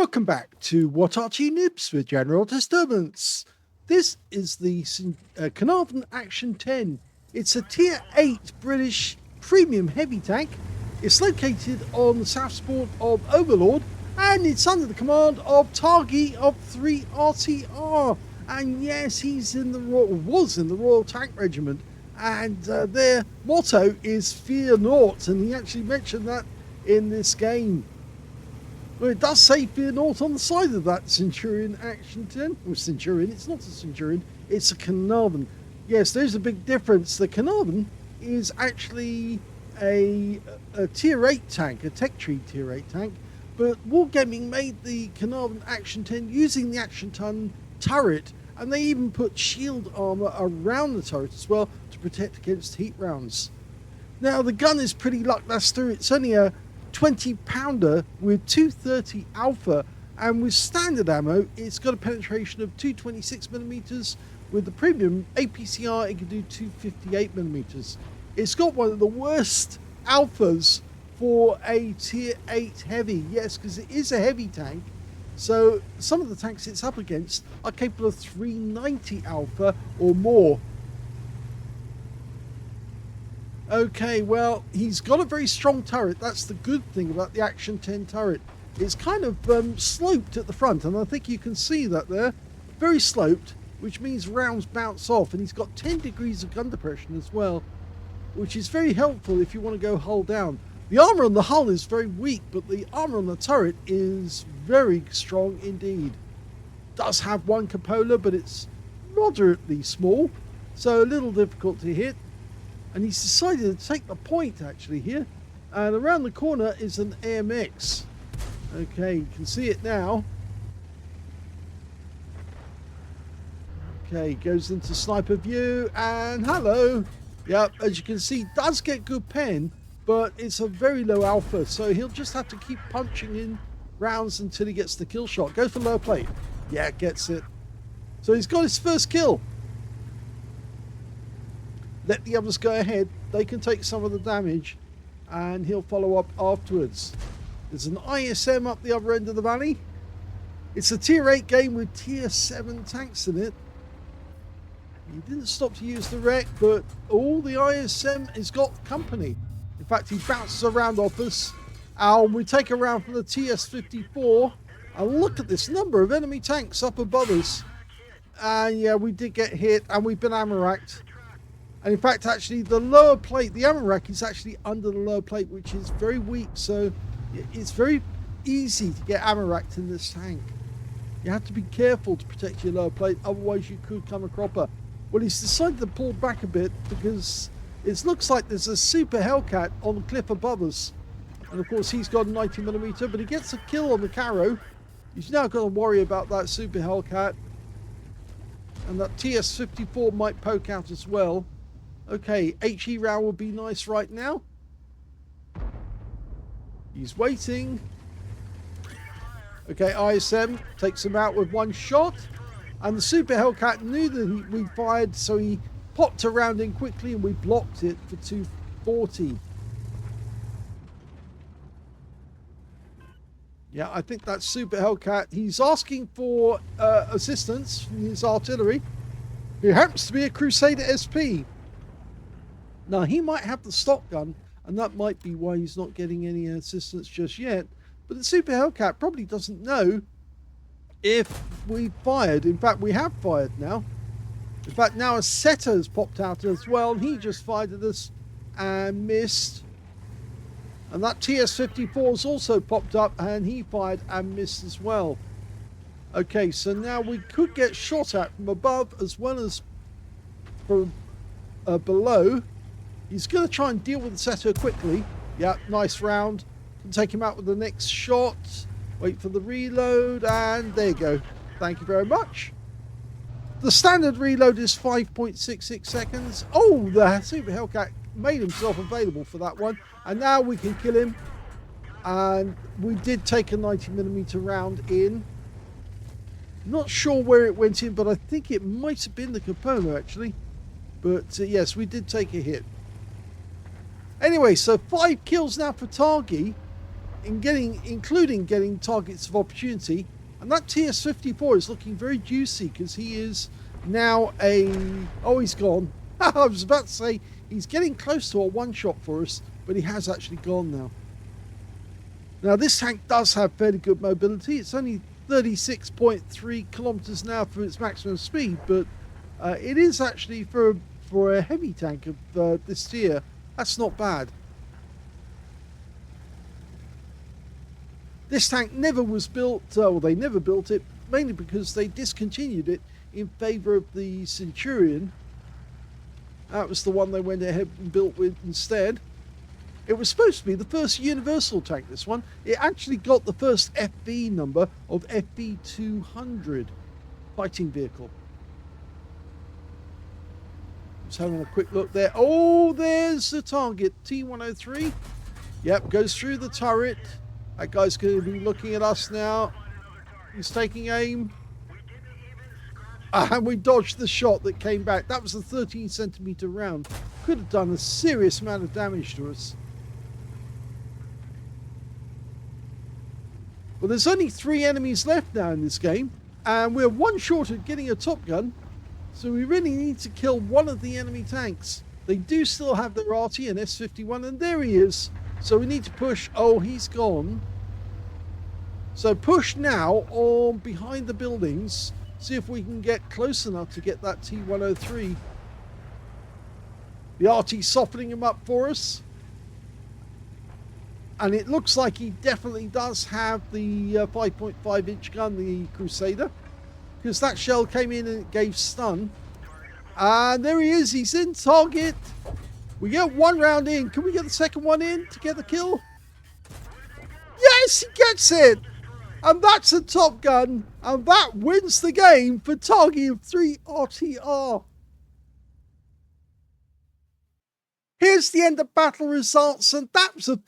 Welcome back to What Arty Noobs with General Disturbance. This is the Caernarvon Action 10. It's a Tier 8 British premium heavy tank. It's located on the south sport of Overlord, and it's under the command of Targy of 3 RTR. And yes, he's in the was in the Royal Tank Regiment, and their motto is "Fear Naught," and he actually mentioned that in this game. Well, it does say "Fear Naught" on the side of that Centurion Action 10. Well, Centurion, it's not a Centurion, it's a Caernarvon. Yes, there's a big difference. The Caernarvon is actually a Tier 8 tank, a Tech Tree Tier 8 tank, but Wargaming made the Caernarvon Action 10 using the Action 10 turret, and they even put shield armor around the turret as well to protect against heat rounds. Now, the gun is pretty lackluster. It's only a 20-pounder with 230 alpha, and with standard ammo it's got a penetration of 226mm. With the premium APCR it can do 258mm. It's got one of the worst alphas for a Tier 8 heavy, yes, because it is a heavy tank. So some of the tanks it's up against are capable of 390 alpha or more. Okay, well, he's got a very strong turret. That's the good thing about the Action 10 turret. It's kind of sloped at the front, and I think you can see that there. Very sloped, which means rounds bounce off, and he's got 10 degrees of gun depression as well, which is very helpful if you want to go hull down. The armor on the hull is very weak, but the armor on the turret is very strong indeed. Does have one cupola, but it's moderately small, so a little difficult to hit. And he's decided to take the point actually here, and around the corner is an AMX. Okay, you can see it now. Okay, goes into sniper view, and hello. Yep, as you can see, does get good pen, but it's a very low alpha, so he'll just have to keep punching in rounds until he gets the kill shot. Goes for lower plate. Yeah, gets it. So he's got his first kill. Let the others go ahead. They can take some of the damage, and he'll follow up afterwards. There's an ISM up the other end of the valley. It's a Tier 8 game with Tier 7 tanks in it. He didn't stop to use the wreck, but all the ISM has got company. In fact, he bounces around off us. And we take a round from the TS-54. And look at this number of enemy tanks up above us. And yeah, we did get hit, and we've been ammo racked. And in fact, actually, the lower plate, the ammo rack is actually under the lower plate, which is very weak. So it's very easy to get ammo racked in this tank. You have to be careful to protect your lower plate, otherwise you could come a cropper. Well, he's decided to pull back a bit because it looks like there's a Super Hellcat on the cliff above us. And of course, he's got a 90mm, but he gets a kill on the Caro. He's now got to worry about that Super Hellcat. And that TS-54 might poke out as well. Okay, HE round would be nice right now. He's waiting. Okay, ISM takes him out with one shot. And the Super Hellcat knew that we fired, so he popped a round in quickly and we blocked it for 240. Yeah, I think that's Super Hellcat. He's asking for assistance from his artillery, who happens to be a Crusader SP. Now, he might have the stock gun, and that might be why he's not getting any assistance just yet. But the Super Hellcat probably doesn't know if we fired. In fact, we have fired now. In fact, now a setter has popped out as well, and he just fired at us and missed. And that TS-54 has also popped up, and he fired and missed as well. Okay, so now we could get shot at from above as well as from below. He's going to try and deal with the setter quickly. Yeah, nice round. Can take him out with the next shot. Wait for the reload, and there you go. Thank you very much. The standard reload is 5.66 seconds. Oh, the Super Hellcat made himself available for that one. And now we can kill him. And we did take a 90mm round in. Not sure where it went in, but I think it might have been the cupola actually. But yes, we did take a hit. Anyway, so 5 kills now for Targy. including getting targets of opportunity. And that TS-54 is looking very juicy because he is now oh, he's gone. I was about to say he's getting close to a one-shot for us, but he has actually gone now. Now, this tank does have fairly good mobility. It's only 36.3 kilometers an hour for its maximum speed, but it is actually for a heavy tank of this tier. That's not bad. This tank never was built, well, they never built it, mainly because they discontinued it in favor of the Centurion. That was the one they went ahead and built with instead. It was supposed to be the first universal tank, this one. It actually got the first FV number of FV200 fighting vehicle. Just having a quick look there. Oh, there's the target, T103. Yep, goes through the turret. That guy's going to be looking at us now. He's taking aim. And we dodged the shot that came back. That was a 13-centimeter round. Could have done a serious amount of damage to us. Well, there's only 3 enemies left now in this game. And we're one short of getting a top gun. So we really need to kill one of the enemy tanks. They do still have their Arty and S51. And there he is. So we need to push. Oh, he's gone. So push now on behind the buildings. See if we can get close enough to get that T103. The Arty softening him up for us. And it looks like he definitely does have the 5.5 inch gun, the Crusader. Because that shell came in and it gave stun. And there he is. He's in target. We get one round in. Can we get the second one in to get the kill? Yes, he gets it. And that's a Top Gun. And that wins the game for targy of 3 RTR. Here's the end of battle results. And that was the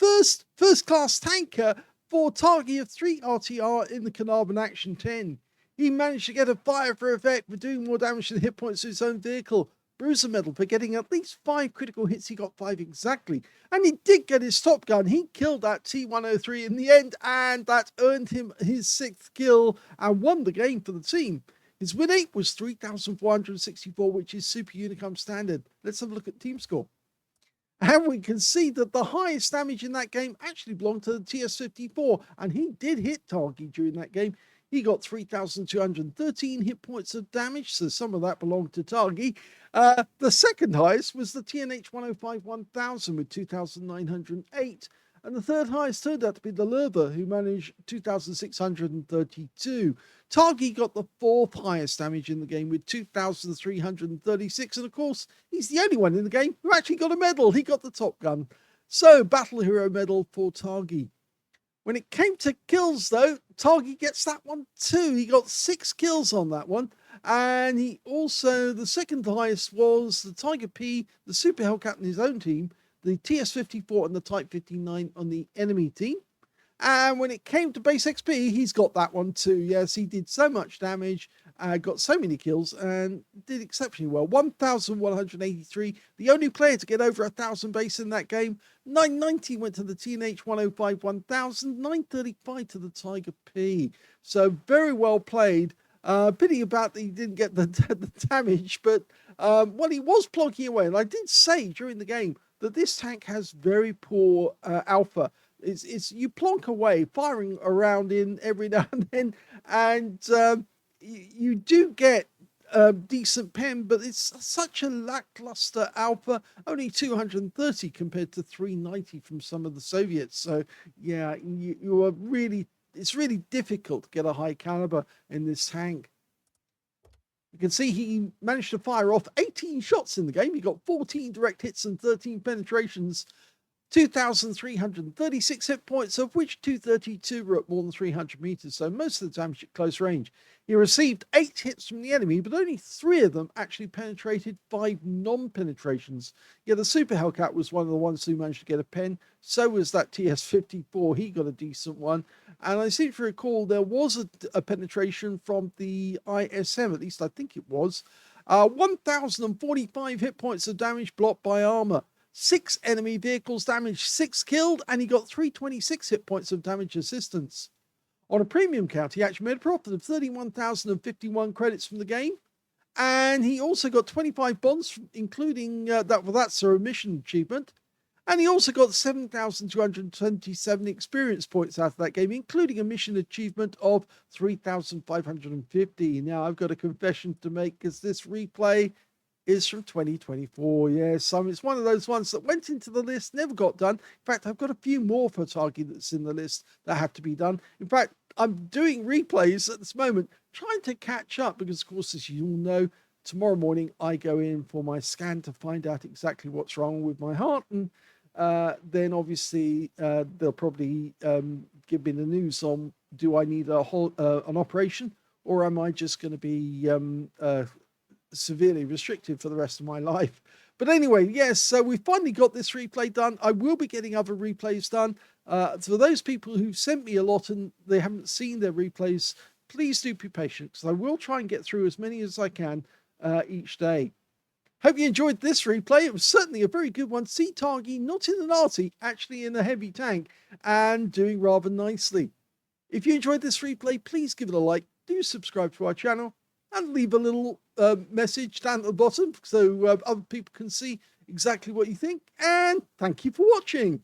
first class tanker for targy of 3 RTR in the Caernarvon Action 10. He managed to get a fire for effect for doing more damage than hit points to his own vehicle. Bruiser medal for getting at least 5 critical hits. He got 5 exactly. And he did get his Top Gun. He killed that T103 in the end, and that earned him his 6th kill and won the game for the team. His win rate was 3,464, which is super Unicum standard. Let's have a look at team score. And we can see that the highest damage in that game actually belonged to the TS-54, and he did hit target during that game. He got 3,213 hit points of damage, so some of that belonged to targy. The second highest was the TNH-105-1000 with 2,908. And the third highest turned out to be the Lerva, who managed 2,632. Targy got the 4th highest damage in the game with 2,336. And of course, he's the only one in the game who actually got a medal. He got the Top Gun. So, Battle Hero medal for Targy. When it came to kills, though, Targy gets that one too. He got 6 kills on that one. And he also, the second highest was the Tiger P, the Super Hellcat in his own team, the TS-54 and the Type 59 on the enemy team. And when it came to base XP, he's got that one too. Yes, he did so much damage, got so many kills, and did exceptionally well. 1,183, the only player to get over 1,000 base in that game. 990 went to the TNH-105-1000, 935 to the Tiger P. So very well played. Pity about that he didn't get the damage, but well, he was plonking away. And I did say during the game that this tank has very poor alpha. It's you plonk away, firing around in every now and then, and you do get decent pen, but it's such a lackluster alpha. Only 230 compared to 390 from some of the Soviets. So yeah, you are really. It's really difficult to get a high caliber in this tank. You can see he managed to fire off 18 shots in the game. He got 14 direct hits and 13 penetrations. 2,336 hit points, of which 232 were at more than 300 meters, so most of the damage at close range. He received 8 hits from the enemy, but only 3 of them actually penetrated 5 non-penetrations. Yeah, the Super Hellcat was one of the ones who managed to get a pen. So was that TS-54. He got a decent one. And I seem to recall there was a penetration from the ISM, at least I think it was. 1,045 hit points of damage blocked by armor. 6 enemy vehicles damaged, 6 killed, and he got 326 hit points of damage assistance. On a premium count, he actually made a profit of 31,051 credits from the game. And he also got 25 bonds, including that's a mission achievement. And he also got 7,227 experience points out of that game, including a mission achievement of 3,550. Now, I've got a confession to make, because this replay is from 2024. Yes, it's one of those ones that went into the list, never got done. In fact, I've got a few more for targy that's in the list that have to be done. In fact, I'm doing replays at this moment, trying to catch up, because, of course, as you all know, tomorrow morning I go in for my scan to find out exactly what's wrong with my heart, and then obviously they'll probably give me the news on, do I need an operation, or am I just going to be severely restricted for the rest of my life? But anyway, yes, so we finally got this replay done. I will be getting other replays done. For those people who sent me a lot and they haven't seen their replays, please do be patient, because I will try and get through as many as I can each day. Hope you enjoyed this replay. It was certainly a very good one. See targy not in an Arty, actually in a heavy tank, and doing rather nicely. If you enjoyed this replay, please give it a like, do subscribe to our channel, and leave a little message down at the bottom so other people can see exactly what you think. And thank you for watching.